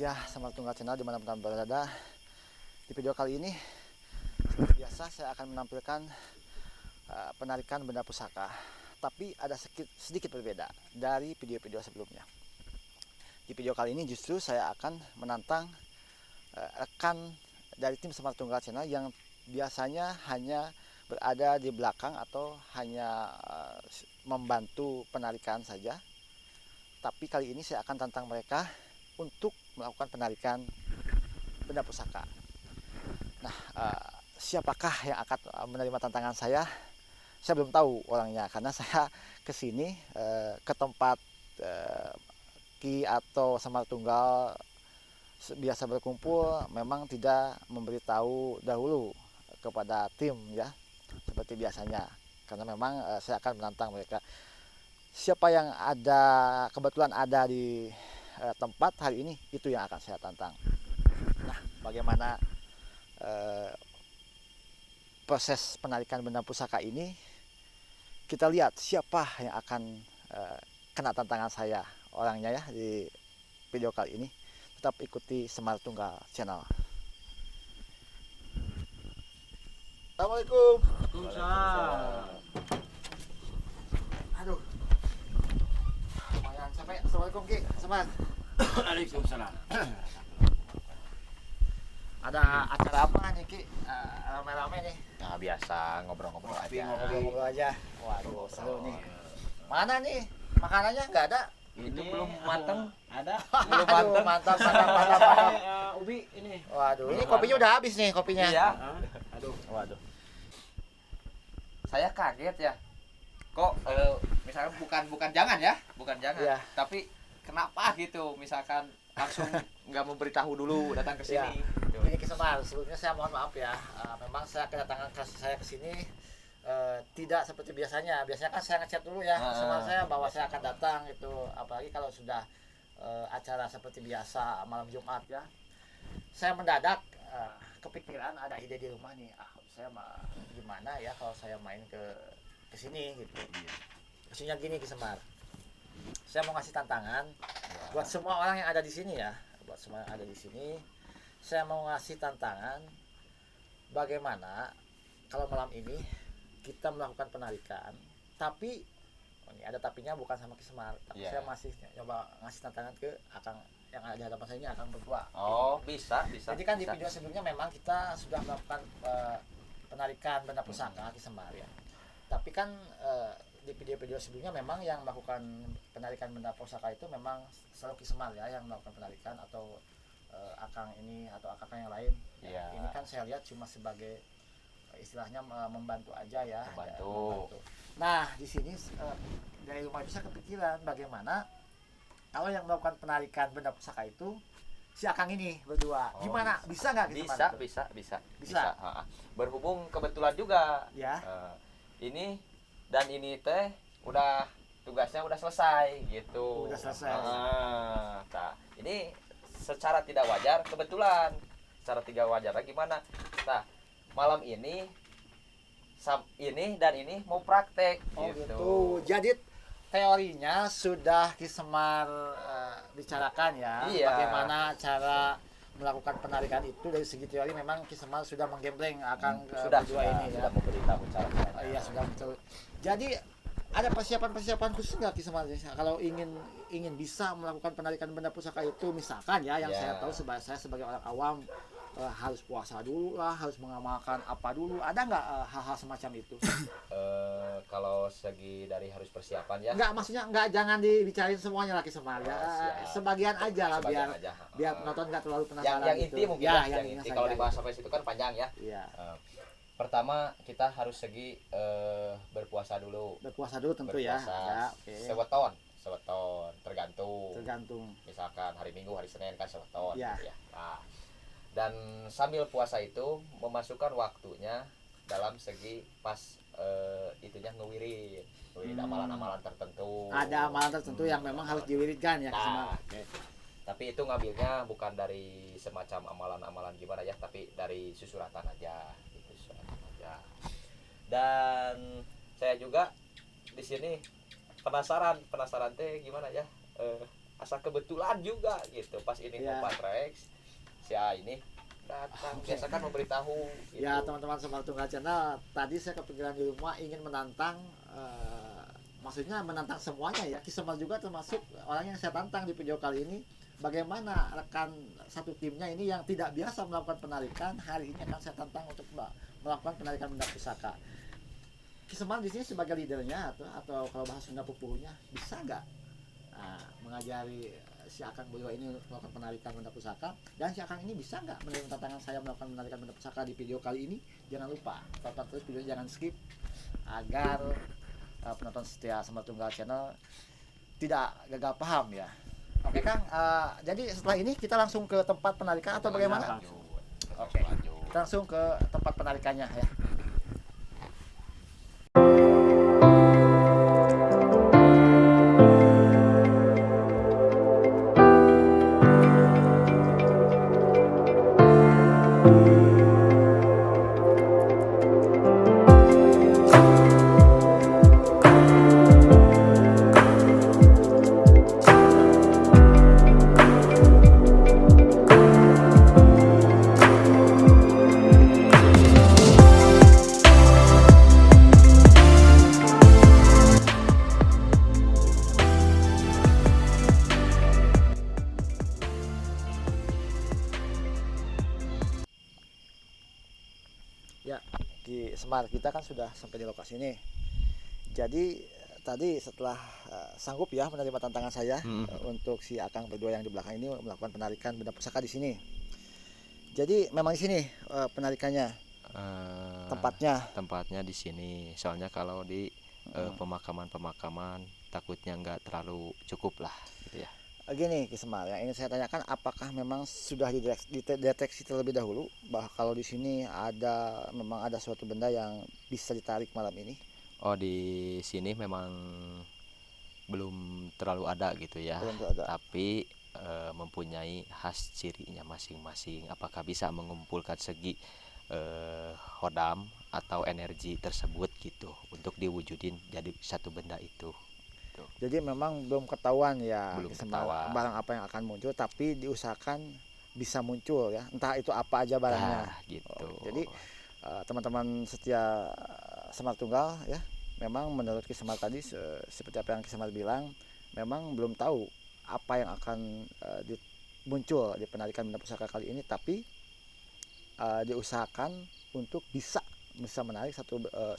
ya, Semar Tunggal Channel dimanapun Anda berada. Di video kali ini seperti biasa saya akan menampilkan penarikan benda pusaka, tapi ada sedikit berbeda dari video-video sebelumnya. Di video kali ini justru saya akan menantang rekan dari tim Semar Tunggal Channel yang biasanya hanya berada di belakang atau hanya membantu penarikan saja. Tapi kali ini saya akan tantang mereka untuk melakukan penarikan benda pusaka. Nah, siapakah yang akan menerima tantangan saya? Saya belum tahu orangnya karena saya kesini ke tempat Ki atau Semar Tunggal biasa berkumpul, memang tidak memberitahu dahulu kepada tim ya, seperti biasanya. Karena memang saya akan menantang mereka. Siapa yang kebetulan ada di tempat hari ini, itu yang akan saya tantang. Nah, bagaimana proses penarikan benda pusaka ini? Kita lihat siapa yang akan kena tantangan saya orangnya ya di video kali ini. Tetap ikuti Semar Tunggal Channel. Assalamualaikum. Waalaikumsalam. Aduh, lumayan sampai. Assalamualaikum Ki, Semar. Waalaikumsalam. Ada acara apa nih Ki? Rame-rame nih. Nah, biasa ngobrol-ngobrol aja. Ngobrol-ngobrol aja. Waduh, seru nih. Mana nih makanannya? Nggak ada. Itu belum matang. Ada. Belum matang. Mantap. Ubi ini. Waduh, ini kopinya udah habis nih kopinya. Iya. Aduh. Waduh. Saya kaget ya. Kok misalkan bukan jangan ya, bukan jangan. Iya. Tapi kenapa gitu? Misalkan langsung nggak memberitahu dulu datang ke Iya. sini. Ini Ki Semar, sebelumnya saya mohon maaf ya. Memang saya kedatangan saya ke sini tidak seperti biasanya. Biasanya kan saya ngechat dulu ya sama saya bahwa saya akan datang itu. Apalagi kalau sudah acara seperti biasa malam Jumat ya. Saya mendadak kepikiran ada ide di rumah nih. Saya gimana ya kalau saya main ke sini gitu. Maksudnya gini Ki Semar. Saya mau ngasih tantangan buat semua orang yang ada di sini ya. Buat semua yang ada di sini, saya mau ngasih tantangan bagaimana kalau malam ini kita melakukan penarikan, tapi ini ada tapinya bukan sama Ki Semar, tapi saya masih coba ngasih tantangan ke Akang yang ada di hadapan saya ini, Akang berdua. Oh, bisa. Jadi kan di video sebelumnya memang kita sudah melakukan penarikan benda pusaka Ki Semar ya. Tapi kan di video-video sebelumnya memang yang melakukan penarikan benda pusaka itu memang selalu Ki Semar ya yang melakukan penarikan, atau Akang ini atau Akang yang lain. Iya. Ini kan saya lihat cuma sebagai istilahnya membantu aja ya. Membantu. Ya. Nah, di sini dari rumah itu saya kepikiran bagaimana kalau yang melakukan penarikan benda pusaka itu si Akang ini berdua. Gimana? Bisa nggak Ki Semar? Bisa. Berhubung kebetulan juga. Ya. Ini dan ini teh udah tugasnya udah selesai gitu. Udah selesai. Nah, ini secara tidak wajar kebetulan. Secara tidak wajar gimana? Nah, malam ini dan ini mau praktek gitu. Jadi teorinya sudah Ki Semar bicarakan ya. Iya. Bagaimana cara melakukan penarikan itu. Dari segi teori memang Ki Semar sudah menggembleng akan sudah ini ya. sudah memberitahu cara. Iya, sudah betul. Jadi ada persiapan khusus nggak Ki Semar kalau ingin bisa melakukan penarikan benda pusaka itu, misalkan ya yang saya tahu saya sebagai orang awam harus puasa dulu lah, harus mengamalkan apa dulu, ada nggak hal-hal semacam itu? Kalau segi dari harus persiapan ya. Nggak, maksudnya nggak, jangan dibicarain semuanya lah Ki Semar ya. Sebagian aja lah, biar penonton nggak terlalu penasaran. Yang inti gitu. mungkin yang inti. Kalau dibahas sampai situ kan panjang ya. Iya. Pertama kita harus segi berpuasa dulu. Berpuasa dulu tentu berpuasa, ya. Okay. Seweton tergantung. Misalkan hari Minggu, hari Senin kan seweton gitu ya. Nah, dan sambil puasa itu memasukkan waktunya dalam segi pas itunya ngewirid amalan-amalan tertentu. Ada amalan tertentu yang memang harus diwiridkan ya Ki Semar. Tapi itu ngambilnya bukan dari semacam amalan-amalan gimana ya, tapi dari susuratan aja. Dan saya juga di sini penasaran teh gimana ya, asa kebetulan juga gitu pas ini Ya. mau Patrex si ini datang biasa kan memberitahu gitu. Ya teman-teman Semar Tunggal Channel, tadi saya kepikiran di rumah ingin menantang, maksudnya menantang semuanya ya. Ki Semar juga termasuk orang yang saya tantang di video kali ini. Bagaimana rekan satu timnya ini yang tidak biasa melakukan penarikan, hari ini akan saya tantang untuk melakukan penarikan benda pusaka. Ki Semar di sini sebagai leadernya atau kalau bahasa Sunda pupuhnya, bisa nggak mengajari si Akang Boyo ini melakukan penarikan benda pusaka, dan si Akang ini bisa nggak menerima tantangan saya melakukan penarikan benda pusaka di video kali ini? Jangan lupa tonton terus videonya, jangan skip agar penonton setia Semar Tunggal Channel tidak gagal paham ya. Oke Kang, jadi setelah ini kita langsung ke tempat penarikan atau bagaimana? Oke, kita langsung ke tempat penarikannya ya. Ya, di Semar kita kan sudah sampai di lokasi ini. Jadi tadi setelah sanggup ya menerima tantangan saya untuk si Akang berdua yang di belakang ini melakukan penarikan benda pusaka di sini. Jadi memang di sini penarikannya tempatnya di sini. Soalnya kalau di pemakaman takutnya nggak terlalu cukup lah gitu ya. Gini Ki Semar, yang ingin saya tanyakan, apakah memang sudah dideteksi terlebih dahulu bahwa kalau di sini memang ada suatu benda yang bisa ditarik malam ini? Oh, di sini memang belum terlalu ada gitu ya. Belum ada. Tapi mempunyai khas cirinya masing-masing. Apakah bisa mengumpulkan segi hodam atau energi tersebut gitu untuk diwujudin jadi satu benda itu. Jadi memang belum ketahuan ya Belum ketahuan barang apa yang akan muncul, tapi diusahakan bisa muncul ya, entah itu apa aja barangnya. Gitu. Jadi teman-teman setia Semar Tunggal ya, memang menurut Ki Semar tadi seperti apa yang Ki Semar bilang, memang belum tahu apa yang akan muncul di penarikan benda pusaka kali ini, tapi diusahakan untuk bisa menarik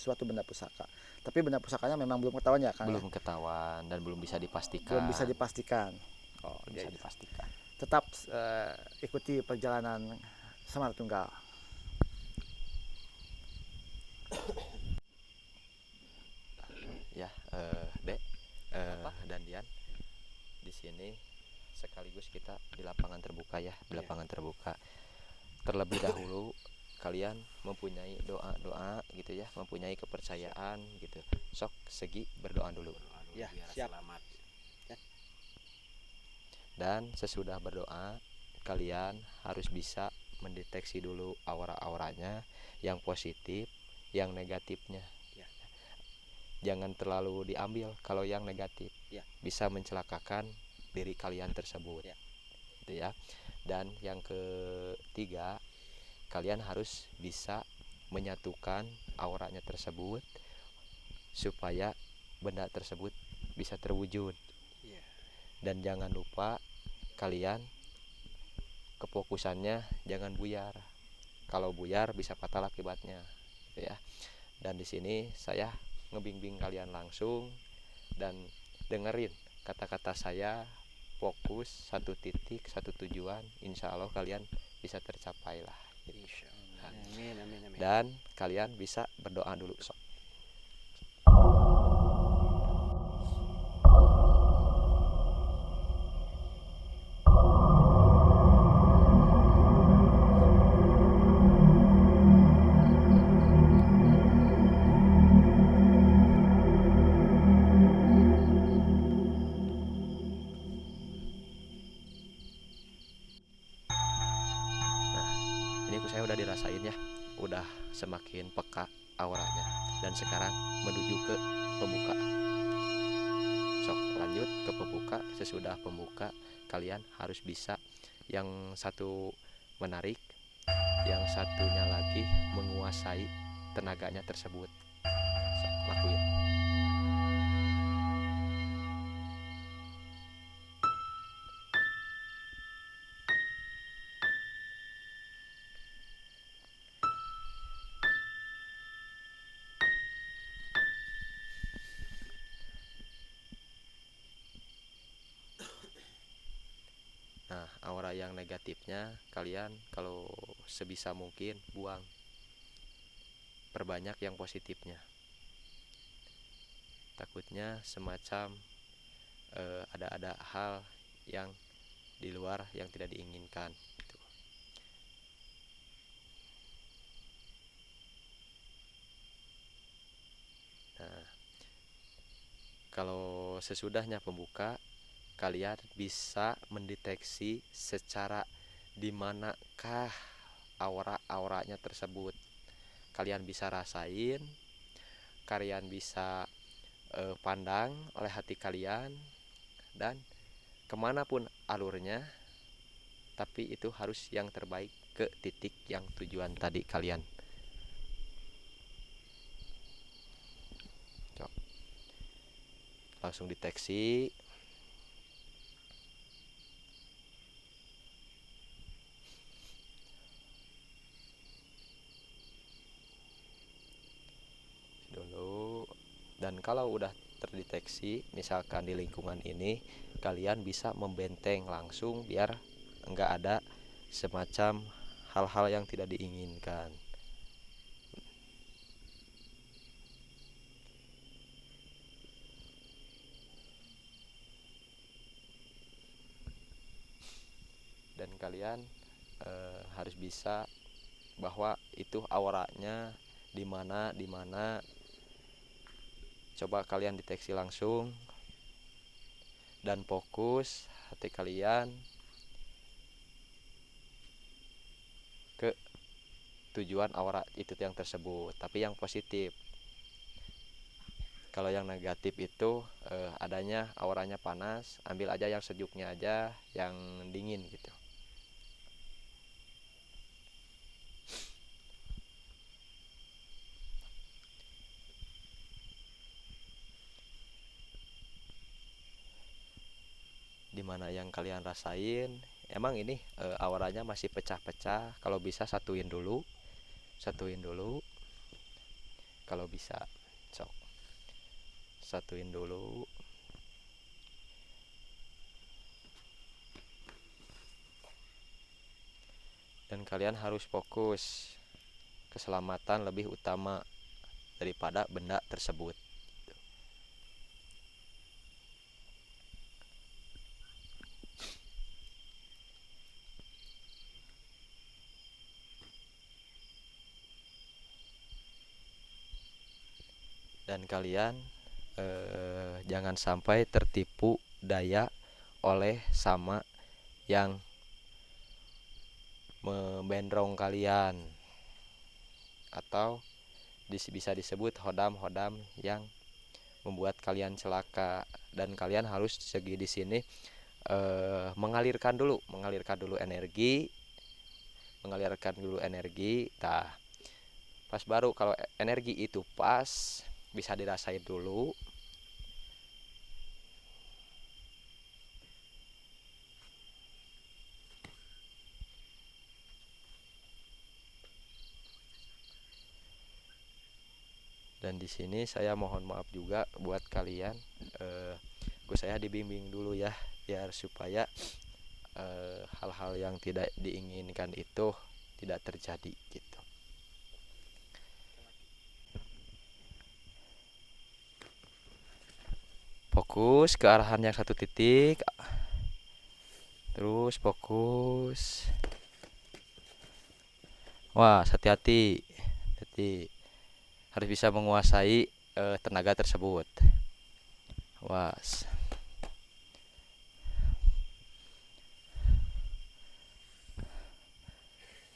suatu benda pusaka. Tapi benda pusakanya memang belum ketahuan ya Kang? Belum ketahuan dan belum bisa dipastikan. Belum bisa dipastikan. Bisa dipastikan. Tetap ikuti perjalanan Semar Tunggal. Ya, Dek, dan Dian, di sini sekaligus kita di lapangan terbuka ya, di lapangan terbuka. Terlebih dahulu kalian mempunyai doa-doa gitu ya, mempunyai kepercayaan gitu. Sok segi berdoa dulu. Ya, siap. Ya. Dan sesudah berdoa, kalian harus bisa mendeteksi dulu aura-auranya, yang positif, yang negatifnya. Ya. Jangan terlalu diambil kalau yang negatif. Ya. Bisa mencelakakan diri kalian tersebut. Ya. Gitu ya. Dan yang ketiga, kalian harus bisa menyatukan auranya tersebut supaya benda tersebut bisa terwujud. Dan jangan lupa kalian kefokusannya jangan buyar. Kalau buyar bisa fatal akibatnya, gitu ya. Dan di sini saya ngebimbing kalian langsung dan dengerin kata-kata saya, fokus satu titik, satu tujuan, insya Allah kalian bisa tercapai lah. Amin. Dan kalian bisa berdoa dulu sok. Saya udah dirasain ya, udah semakin peka auranya, dan sekarang menuju ke pembuka. Sok lanjut ke pembuka. pembuka, sesudah pembuka kalian harus bisa yang satu menarik, yang satunya lagi menguasai tenaganya tersebut. Lakuin. Nah, aura yang negatifnya kalian kalau sebisa mungkin buang. Perbanyak yang positifnya. Takutnya semacam ada hal yang di luar yang tidak diinginkan gitu. Nah, kalau sesudahnya pembuka, kalian bisa mendeteksi secara di manakah auranya tersebut. Kalian bisa rasain, kalian bisa pandang oleh hati kalian, dan kemanapun alurnya, tapi itu harus yang terbaik ke titik yang tujuan tadi kalian. Cok. Langsung deteksi. Dulu. Dan kalau udah terdeteksi misalkan di lingkungan ini, kalian bisa membenteng langsung biar enggak ada semacam hal-hal yang tidak diinginkan. Dan kalian harus bisa bahwa itu auranya di mana coba kalian deteksi langsung dan fokus hati kalian ke tujuan aura itu yang tersebut, tapi yang positif. Kalau yang negatif itu adanya auranya panas, ambil aja yang sejuknya aja, yang dingin gitu. Dimana yang kalian rasain, emang ini auranya masih pecah-pecah, kalau bisa satuin dulu kalau bisa, sok satuin dulu. Dan kalian harus fokus, keselamatan lebih utama daripada benda tersebut. Dan kalian jangan sampai tertipu daya oleh sama yang membendrong kalian, atau bisa disebut hodam-hodam yang membuat kalian celaka. Dan kalian harus segi di sini mengalirkan dulu energi, Nah, pas baru kalau energi itu pas, bisa dirasain dulu. Dan di sini saya mohon maaf juga buat kalian, saya dibimbing dulu ya, biar supaya hal-hal yang tidak diinginkan itu tidak terjadi gitu. Fokus ke arahan yang satu titik, terus fokus. Wah, hati-hati, harus bisa menguasai tenaga tersebut. Was.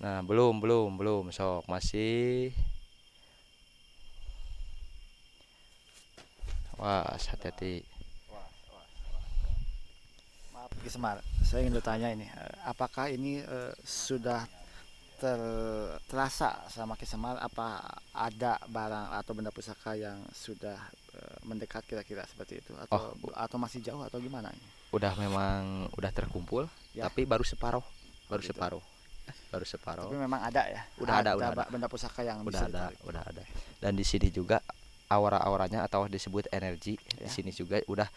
Nah, belum, sok masih. Was, hati-hati. Ki Semar, saya ingin bertanya ini, apakah ini sudah terasa sama Ki Semar, apa ada barang atau benda pusaka yang sudah mendekat kira-kira seperti itu, atau masih jauh atau gimana ini? Memang udah terkumpul, Ya. tapi baru separuh, Gitu. baru separuh. Tapi memang ada ya, Udah ada. benda pusaka yang Udah bisa ditarik. udah ada. Dan di sini juga aura-auranya atau disebut energi Ya. di sini juga udah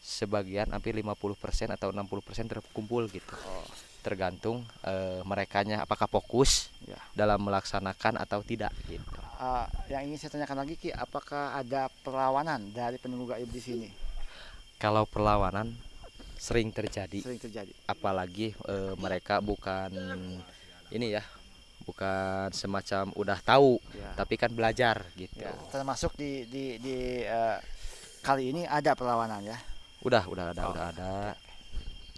sebagian hampir 50% atau 60% terkumpul gitu. Oh, Tergantung merekanya apakah fokus ya. dalam melaksanakan atau tidak gitu. Yang ingin saya tanyakan lagi Ki, apakah ada perlawanan dari penunggu gaib di sini? Kalau perlawanan sering terjadi, Sering terjadi. apalagi mereka bukan ini ya, bukan semacam udah tahu, Ya. tapi kan belajar gitu. Ya, termasuk di kali ini ada perlawanan ya. Udah ada.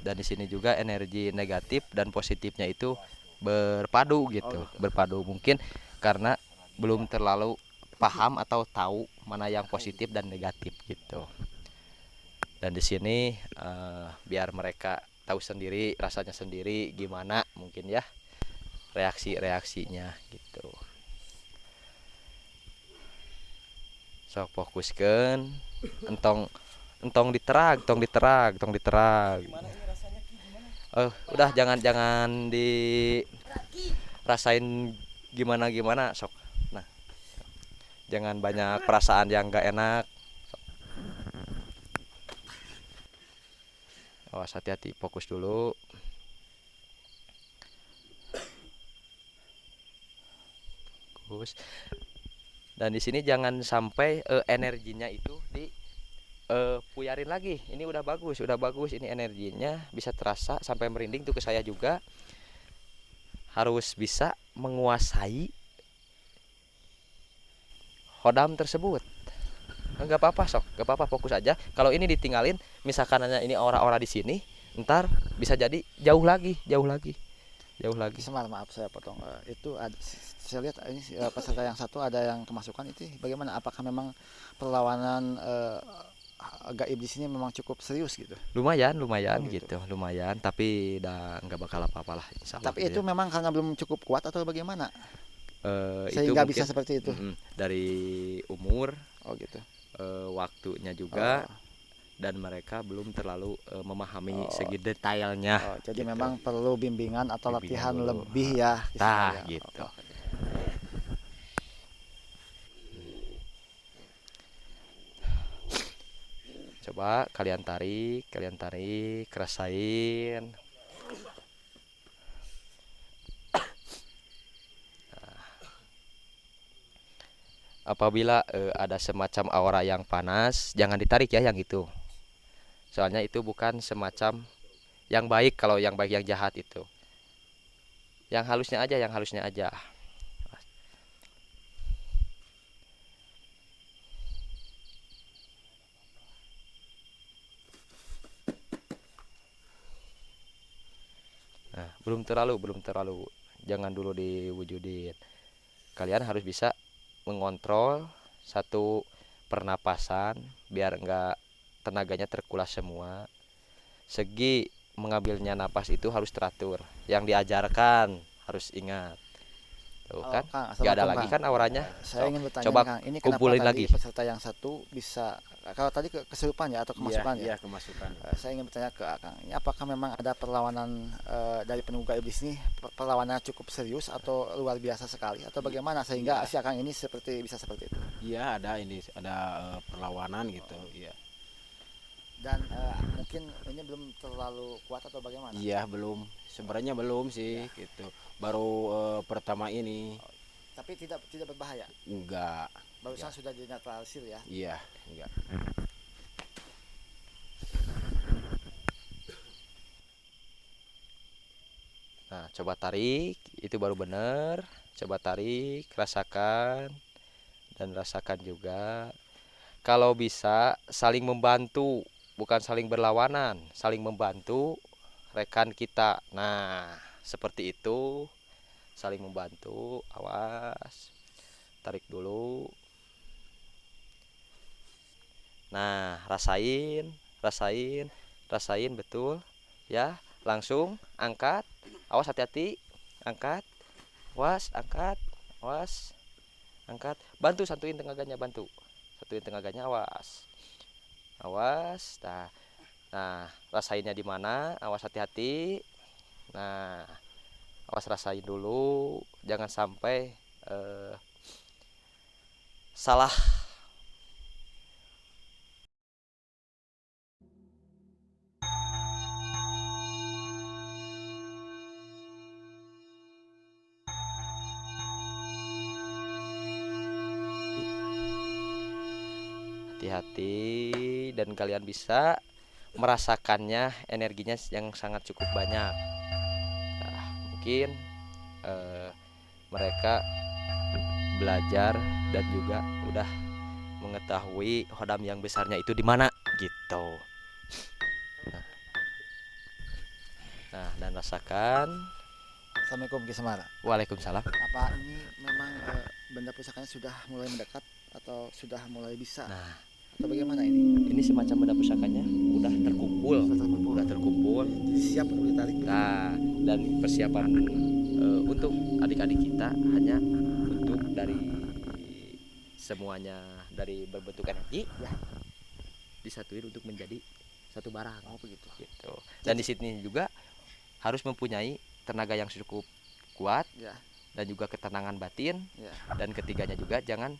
Dan di sini juga energi negatif dan positifnya itu berpadu gitu. Berpadu mungkin karena belum terlalu paham atau tahu mana yang positif dan negatif gitu. Dan di sini biar mereka tahu sendiri, rasanya sendiri gimana mungkin ya reaksinya gitu. So fokuskan entong diterag. Udah jangan dirasain gimana sok. Nah, jangan banyak perasaan yang gak enak. Awas, hati-hati, fokus dulu. Fokus. Dan di sini jangan sampai energinya itu puyarin lagi. Ini udah bagus. Ini energinya bisa terasa sampai merinding tuh ke saya juga. Harus bisa menguasai hodam tersebut. Enggak apa-apa sok, enggak apa-apa, fokus aja. Kalau ini ditinggalin, misalkan hanya ini aura-aura di sini, ntar bisa jadi jauh lagi. Semar, maaf saya potong. Itu ada, saya lihat ini peserta yang satu ada yang kemasukan itu. Bagaimana? Apakah memang perlawanan gaib di sini memang cukup serius gitu? Lumayan gitu. gitu, lumayan. Tapi udah nggak bakal apa-apa lah, insya Allah. Tapi itu ya. memang karena belum cukup kuat atau bagaimana? Itu Sehingga bisa mungkin, seperti itu. dari umur, Oh gitu. waktunya juga, dan mereka belum terlalu memahami segi detailnya. Jadi gitu. memang perlu bimbingan atau Bimbingan latihan dulu. lebih ya. Tah, ya. gitu. Coba kalian tarik, rasain. Apabila ada semacam aura yang panas, jangan ditarik ya yang itu. Soalnya itu bukan semacam yang baik, kalau yang baik yang jahat itu. Yang halusnya aja. Nah, belum terlalu. Jangan dulu diwujudin. Kalian harus bisa mengontrol satu pernapasan biar enggak tenaganya terkulas semua. Segi mengambilnya napas itu harus teratur. Yang diajarkan harus ingat. Tuh kan? Kang, Gak ada Assalamualaikum, lagi Kang. kan auranya. Saya ingin bertanya coba nih, Kang, ini kumpulin kenapa lagi. tadi peserta yang satu bisa, kalau tadi kesurupan ya atau kemasukan ya? Iya, kemasukan. Saya ingin bertanya ke Kang, ini apakah memang ada perlawanan dari penunggu gaib di sini, perlawanannya cukup serius atau luar biasa sekali atau bagaimana sehingga si Kang ini bisa seperti itu? Iya, ada perlawanan gitu. Iya. Dan mungkin ini belum terlalu kuat atau bagaimana? Iya, belum. Sebenarnya belum sih gitu. Baru pertama ini. Tapi tidak berbahaya. Enggak. Barusan sudah dinetralisir ya. Iya, enggak. Nah, coba tarik, itu baru benar. Coba tarik, rasakan, dan rasakan juga. Kalau bisa saling membantu, bukan saling berlawanan, saling membantu rekan kita. Nah, seperti itu, saling membantu. Awas, tarik dulu. Nah, rasain. rasain betul ya. Langsung angkat, awas hati-hati, angkat, awas, angkat, awas, angkat, bantu santuin tenaganya, bantu satuin tenaganya, awas, awas. Nah rasainnya di mana, awas hati-hati. Nah awas rasain dulu, jangan sampai salah. Hati-hati dan kalian bisa merasakannya, energinya yang sangat cukup banyak. Nah, mungkin mereka belajar dan juga udah mengetahui hodam yang besarnya itu di mana gitu. Nah, dan rasakan. Assalamualaikum Ki Semar. Waalaikumsalam. Apa ini memang benda pusakanya sudah mulai mendekat atau sudah mulai bisa? Nah, atau bagaimana ini? ini semacam benda pusakanya udah terkumpul, udah terkumpul, siap untuk ditarik. Nah, dan persiapan untuk adik-adik kita hanya untuk dari semuanya, dari berbentuk energi ya, disatuin untuk menjadi satu barang. Oh begitu. Gitu. Dan di sini juga harus mempunyai tenaga yang cukup kuat ya, dan juga ketenangan batin ya. Dan ketiganya juga jangan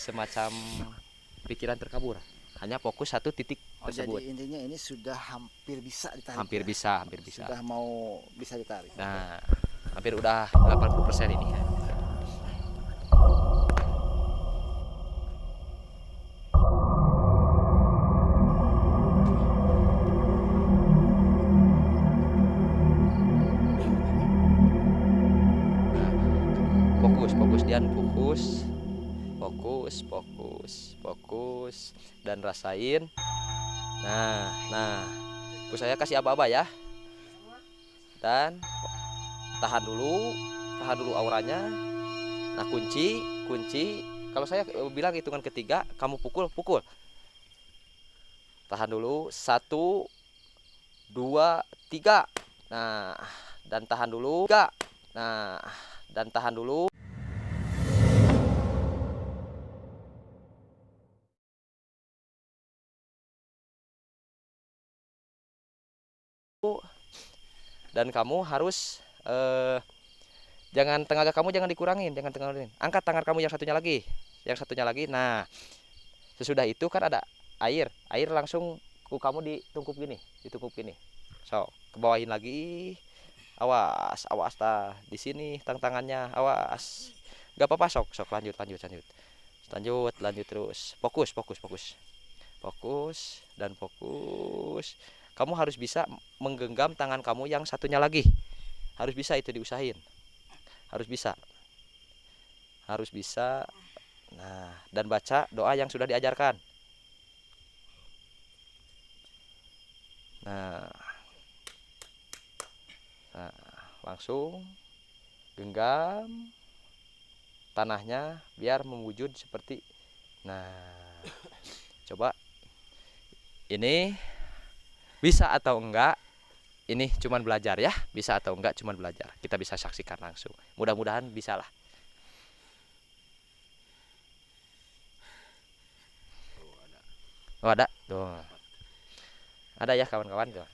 semacam pikiran terkabur, hanya fokus satu titik tersebut. Jadi intinya ini sudah hampir bisa ditarik. Hampir ya? bisa, hampir bisa. Sudah mau bisa ditarik. Nah, hampir udah 80% ini. Fokus Dian, fokus dan rasain. Nah, saya kasih aba-aba ya. Dan tahan dulu auranya. Nah, kunci. Kalau saya bilang hitungan ketiga, kamu pukul. Tahan dulu, 1, 2, 3. Nah, dan tahan dulu. 3. Nah, dan tahan dulu. Dan kamu harus tenaga kamu jangan dikurangin, angkat tangan kamu yang satunya lagi. Nah, sesudah itu kan ada air langsung kamu ditungkup gini, so kebawahin lagi, awas di sini tangannya, awas, nggak apa-apa, sok lanjut terus, fokus. Kamu harus bisa menggenggam tangan kamu yang satunya lagi. Harus bisa, itu diusahain. Harus bisa. Nah, dan baca doa yang sudah diajarkan. Nah, langsung genggam tanahnya biar mewujud seperti. Nah, coba ini bisa atau enggak, ini cuman belajar ya, bisa atau enggak cuman belajar, kita bisa saksikan langsung, mudah-mudahan bisa lah. Oh ada tuh, ada ya kawan-kawan tuh.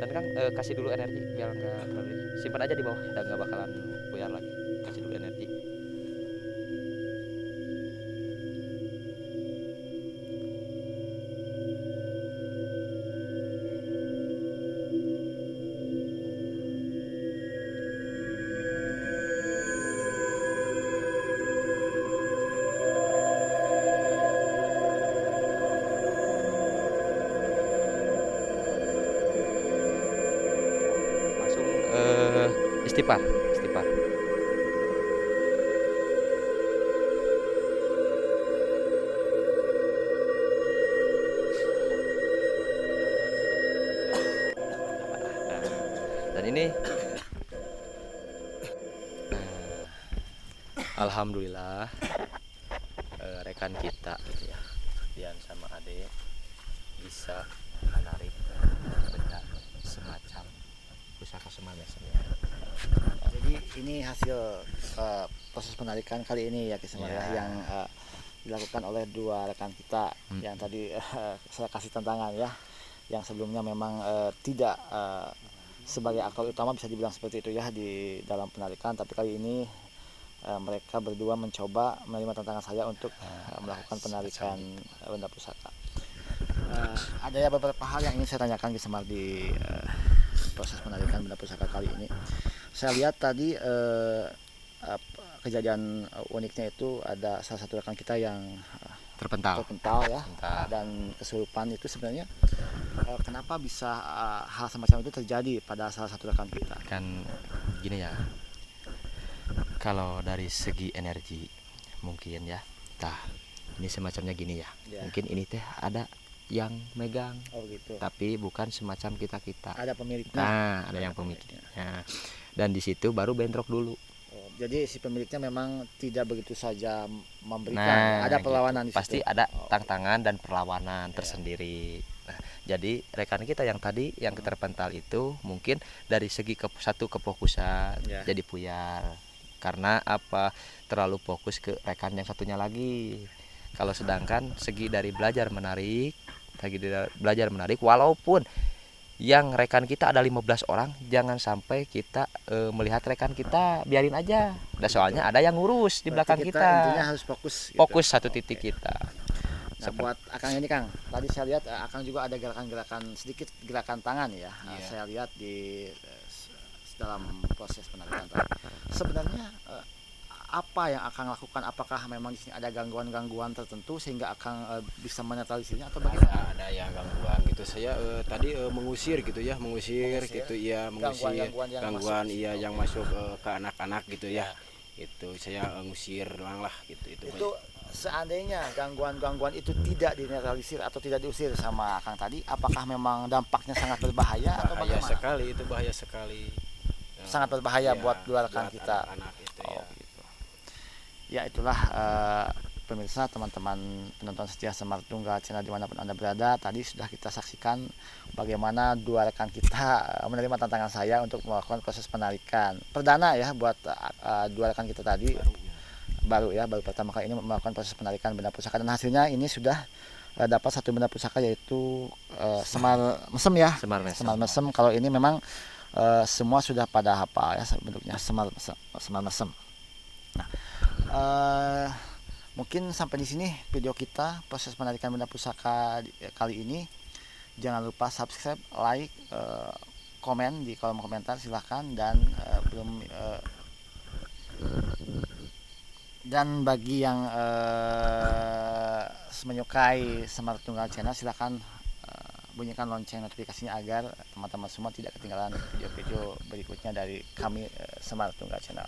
Dan kan kasih dulu energi biar nggak terlalu, simpan aja di bawah dan nggak bakalan buyar lagi. Kasih dulu energi. Istighfar. Dan ini alhamdulillah rekan kita gitu ya, Dian sama Ade bisa menarik benda semacam pusaka Semar Mesem ya. Jadi ini hasil proses penarikan kali ini ya Kisemar Ya. yang dilakukan oleh dua rekan kita yang tadi saya kasih tantangan ya, yang sebelumnya memang tidak sebagai aktor utama bisa dibilang seperti itu ya di dalam penarikan, tapi kali ini mereka berdua mencoba menerima tantangan saya untuk melakukan penarikan benda pusaka. Ada ya beberapa hal yang ingin saya tanyakan Kisemar di proses penarikan benda pusaka kali ini. Saya lihat tadi kejadian uniknya itu ada salah satu rekan kita yang Terpental ya, Terpental. dan kesurupan. Itu sebenarnya kenapa bisa hal semacam itu terjadi pada salah satu rekan kita? Kan gini ya, kalau dari segi energi mungkin ya, ini semacamnya gini ya, Ya. mungkin ini teh ada yang megang, Oh gitu. tapi bukan semacam kita. Ada pemiliknya. Nah, ada yang pemiliknya. Dan di situ baru bentrok dulu. Oh, jadi si pemiliknya memang tidak begitu saja memberikan. Nah, Ada gitu. perlawanan di situ. Pasti ada Oh. tantangan dan perlawanan tersendiri. Nah, jadi rekan kita yang tadi yang terpental itu mungkin dari segi satu kefokusan Ya. jadi puyar. Karena apa? Terlalu fokus ke rekan yang satunya lagi. Kalau sedangkan segi dari belajar menarik, walaupun yang rekan kita ada 15 orang, jangan sampai kita melihat rekan kita, biarin aja. Soalnya ada yang ngurus di belakang Berarti kita. Intinya harus fokus. Gitu. Fokus satu titik kita. Nah, buat Akang ini Kang, tadi saya lihat Akang juga ada gerakan-gerakan, sedikit gerakan tangan ya. Iya. Saya lihat di dalam proses penarikan tadi. Sebenarnya apa yang Akang lakukan? Apakah memang di sini ada gangguan-gangguan tertentu sehingga Akang bisa menetralisirnya atau bagaimana? Ada yang gangguan gitu. Saya tadi mengusir gitu ya, mengusir gitu ya, mengusir Gangguan yang yang masuk ke anak-anak gitu ya. Itu saya ngusir doang lah gitu Itu seandainya gangguan-gangguan itu tidak dinetralisir atau tidak diusir sama Akang tadi, apakah memang dampaknya sangat berbahaya atau bahaya bagaimana? sekali, itu bahaya sekali. Sangat berbahaya Ya, buat dua rekan buat kita. anak-anak itu Oh, ya. gitu. Ya itulah pemirsa, teman-teman penonton setia Semar Tunggal Channel dimanapun Anda berada. Tadi sudah kita saksikan bagaimana dua rekan kita menerima tantangan saya untuk melakukan proses penarikan perdana ya buat dua rekan kita tadi. Baru pertama kali ini melakukan proses penarikan benda pusaka, dan hasilnya ini sudah dapat satu benda pusaka yaitu Semar Mesem ya. Semar Mesem. Semar Mesem. Kalau ini memang semua sudah pada hafal ya bentuknya Semar Mesem. Nah, mungkin sampai di sini video kita proses penarikan benda pusaka kali ini. Jangan lupa subscribe, like, komen di kolom komentar silahkan, dan dan bagi yang menyukai Semar Tunggal Channel silahkan bunyikan lonceng notifikasinya agar teman-teman semua tidak ketinggalan video-video berikutnya dari kami Semar Tunggal Channel.